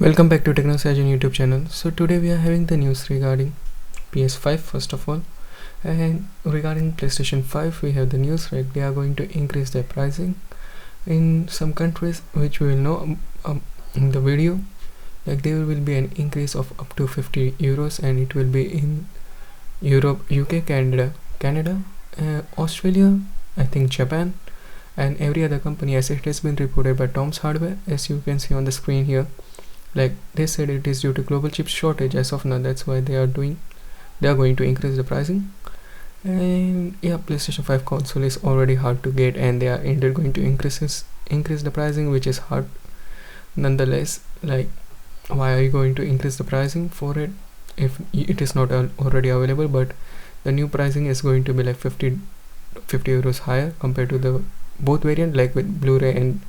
Welcome back to TechnoSurgeon YouTube channel. So today we are having the news regarding PS5 first of all, and regarding PlayStation 5 we have the news like they are going to increase their pricing in some countries, which we will know in the video. Like there will be an increase of up to 50 euros, and it will be in Europe, UK, Canada, Australia, I think Japan, and every other company, as it has been reported by Tom's Hardware, as you can see on the screen here. Like they said, it is due to global chip shortage as of now. That's why they are going to increase the pricing. And yeah, PlayStation 5 console is already hard to get, and they are indeed going to increase the pricing, which is hard nonetheless. Like, why are you going to increase the pricing for it if it is not already available? But the new pricing is going to be like 50 euros higher compared to the both variant, like with Blu-ray and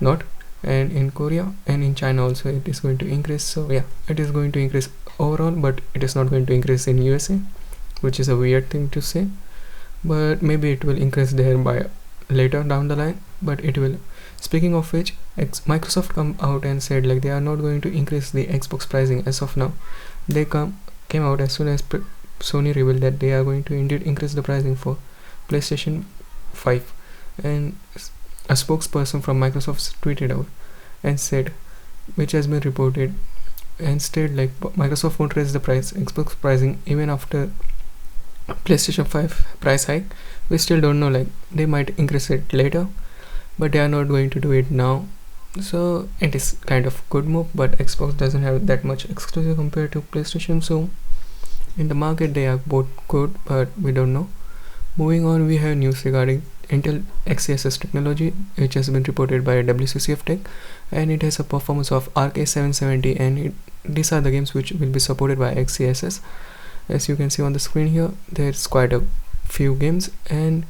not. And in Korea and in China also it is going to increase. So yeah, it is going to increase overall, but it is not going to increase in USA, which is a weird thing to say, but maybe it will increase there by later down the line. But it will. Speaking of which, Microsoft come out and said like they are not going to increase the Xbox pricing as of now. They came out as soon as Sony revealed that they are going to indeed increase the pricing for PlayStation 5, and a spokesperson from Microsoft tweeted out and said, which has been reported, and stated like Microsoft won't raise the Xbox pricing even after PlayStation 5 price hike. We still don't know, like they might increase it later, but they are not going to do it now. So it is kind of good move, but Xbox doesn't have that much exclusive compared to PlayStation, so in the market they are both good, but we don't know. Moving on, we have news regarding Intel XeSS technology, which has been reported by WCCF Tech, and it has a performance of A770, and these are the games which will be supported by XeSS. As you can see on the screen here, there's quite a few games, and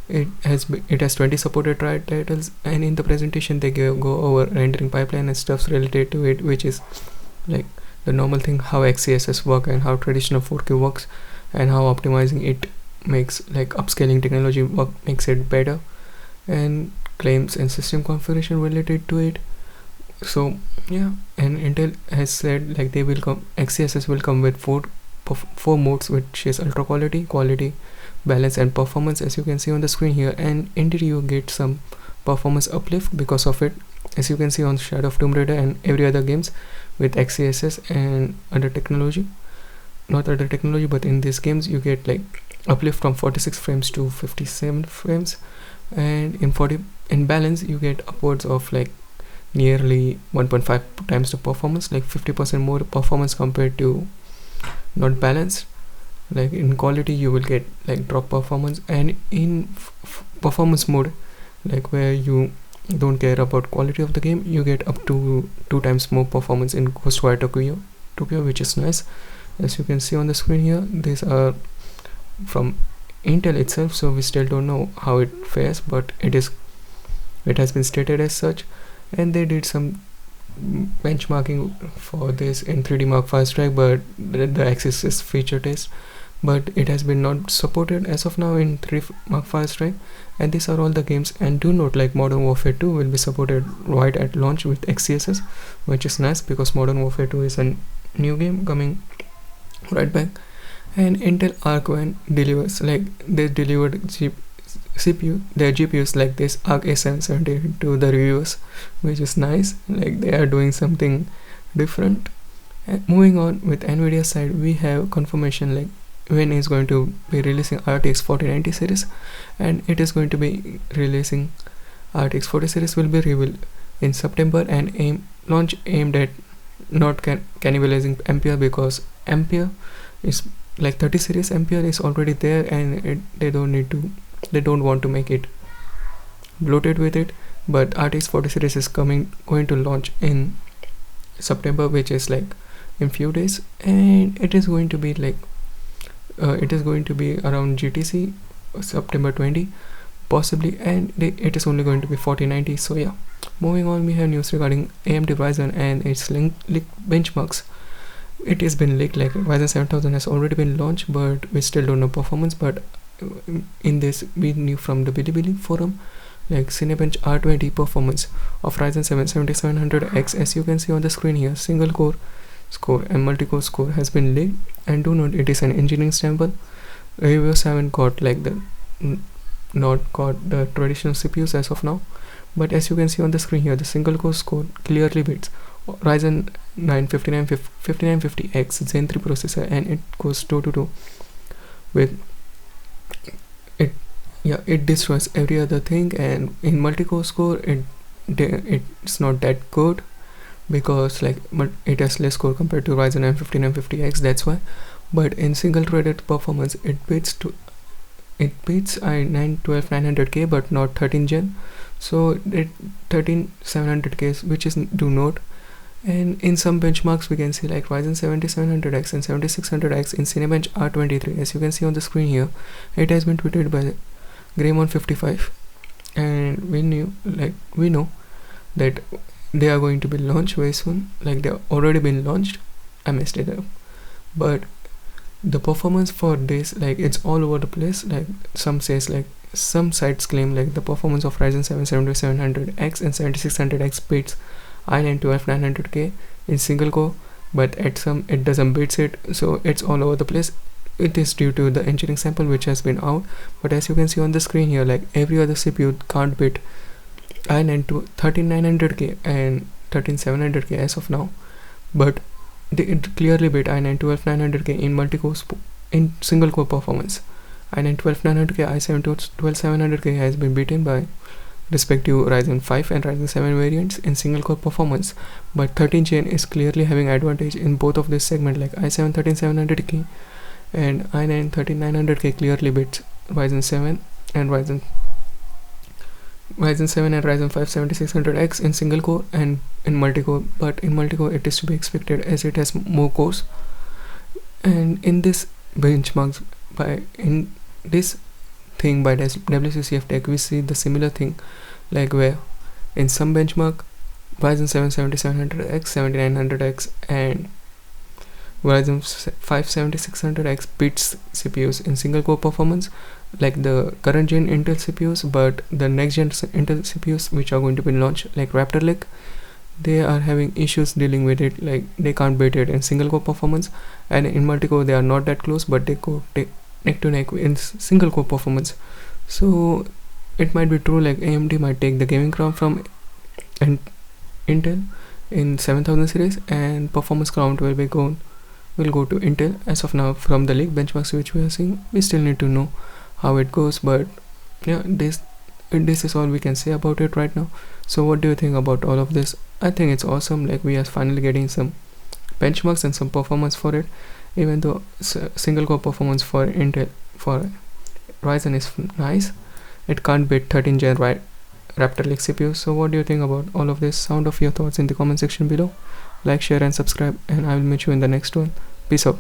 it has 20 supported titles. And in the presentation they go over rendering pipeline and stuffs related to it, which is like the normal thing, how XeSS work and how traditional 4K works, and how optimizing it makes like upscaling technology work, makes it better, and claims and system configuration related to it. So yeah, and Intel has said like they will come, XeSS will come with four modes, which is ultra quality, balance, and performance, as you can see on the screen here. And indeed you get some performance uplift because of it, as you can see on Shadow of Tomb Raider and every other games with XeSS and other technology, not other technology, but in these games you get like uplift from 46 frames to 57 frames, and in balance you get upwards of like nearly 1.5 times the performance, like 50% more performance compared to not balanced. Like in quality you will get like drop performance, and in performance mode, like where you don't care about quality of the game, you get up to 2 times more performance in Ghostwire Tokyo, which is nice. As you can see on the screen here, these are from Intel itself, so we still don't know how it fares, but it has been stated as such. And they did some benchmarking for this in 3D Mark V Strike, but the axis is feature test, but it has been not supported as of now in 3D Mark V Strike. And these are all the games. And do note like Modern Warfare 2 will be supported right at launch with XeSS, which is nice because Modern Warfare 2 is a new game coming right back. And Intel Arc One delivers, like they delivered their GPUs like this Arc A770 to the reviewers, which is nice. Like they are doing something different. And moving on with Nvidia side, we have confirmation like when is going to be releasing RTX 4090 series, and it is going to be releasing RTX 40 series will be revealed in September, and launch aimed at not cannibalizing Ampere, because Ampere is like 30 series Ampere is already there, and they don't want to make it bloated with it. But RTX 40 series is going to launch in September, which is like in few days, and it is going to be like around GTC September 20 possibly, and it is only going to be 4090. So yeah, moving on, we have news regarding AMD Ryzen and its leaked benchmarks. It has been leaked like Ryzen 7000 has already been launched, but we still don't know performance. But in this we knew from the Bilibili forum like Cinebench R20 performance of Ryzen 7 7700X. As you can see on the screen here, single core score and multi-core score has been leaked, and do note it is an engineering sample. Reviewers haven't got like the not got the traditional CPUs as of now, but as you can see on the screen here, the single core score clearly beats Ryzen 9 5950X Zen 3 processor, and it goes toe to toe with it. Yeah, it destroys every other thing. And in multi-core score, it's not that good, because like it has less core compared to Ryzen 9 5950X, that's why. But in single threaded performance, it beats i9 12900K, but not 13 gen. So it 13700K, which is do note. And in some benchmarks we can see like Ryzen 7700X and 7600X in Cinebench R23. As you can see on the screen here, it has been tweeted by Greymon55, and we know that they are going to be launched very soon. Like they have already been launched. I messed it up, but the performance for this, like it's all over the place. Like some sites claim like the performance of Ryzen 7 7700X and 7600X beats i9 12900K in single core, but at some it doesn't beats it. So it's all over the place. It is due to the engineering sample which has been out, but as you can see on the screen here, like every other CPU can't beat i9 to 13900K and 13700K as of now, but it clearly beat i9 12900K in multi-core in single core performance. i9 12900K, i7 12700K has been beaten by respective Ryzen 5 and Ryzen 7 variants in single core performance, but 13 gen is clearly having advantage in both of this segment. Like i7 13700K and i9 13900K clearly beats Ryzen 7 and Ryzen 7 and Ryzen 5 7600X in single core and in multi-core, but in multi-core it is to be expected as it has more cores. And in this benchmarks by WCCF Tech, we see the similar thing, like where in some benchmark Ryzen 7 7700X, 7900X and Ryzen 5 7600X beats CPUs in single core performance, like the current gen Intel CPUs, but the next gen Intel CPUs which are going to be launched like Raptor Lake, they are having issues dealing with it. Like they can't beat it in single core performance, and in multi-core they are not that close, but they go neck to neck in single core performance. So it might be true, like AMD might take the gaming crown from Intel in 7000 series, and performance crown will go to Intel. As of now, from the league benchmarks which we are seeing, we still need to know how it goes, but yeah, this is all we can say about it right now. So what do you think about all of this? I think it's awesome. Like we are finally getting some benchmarks and some performance for it, even though single core performance for Intel for Ryzen is nice, it can't beat 13 gen Raptor Lake CPU. So what do you think about all of this? Sound off your thoughts in the comment section below. Like, share and subscribe, and I will meet you in the next one. Peace out.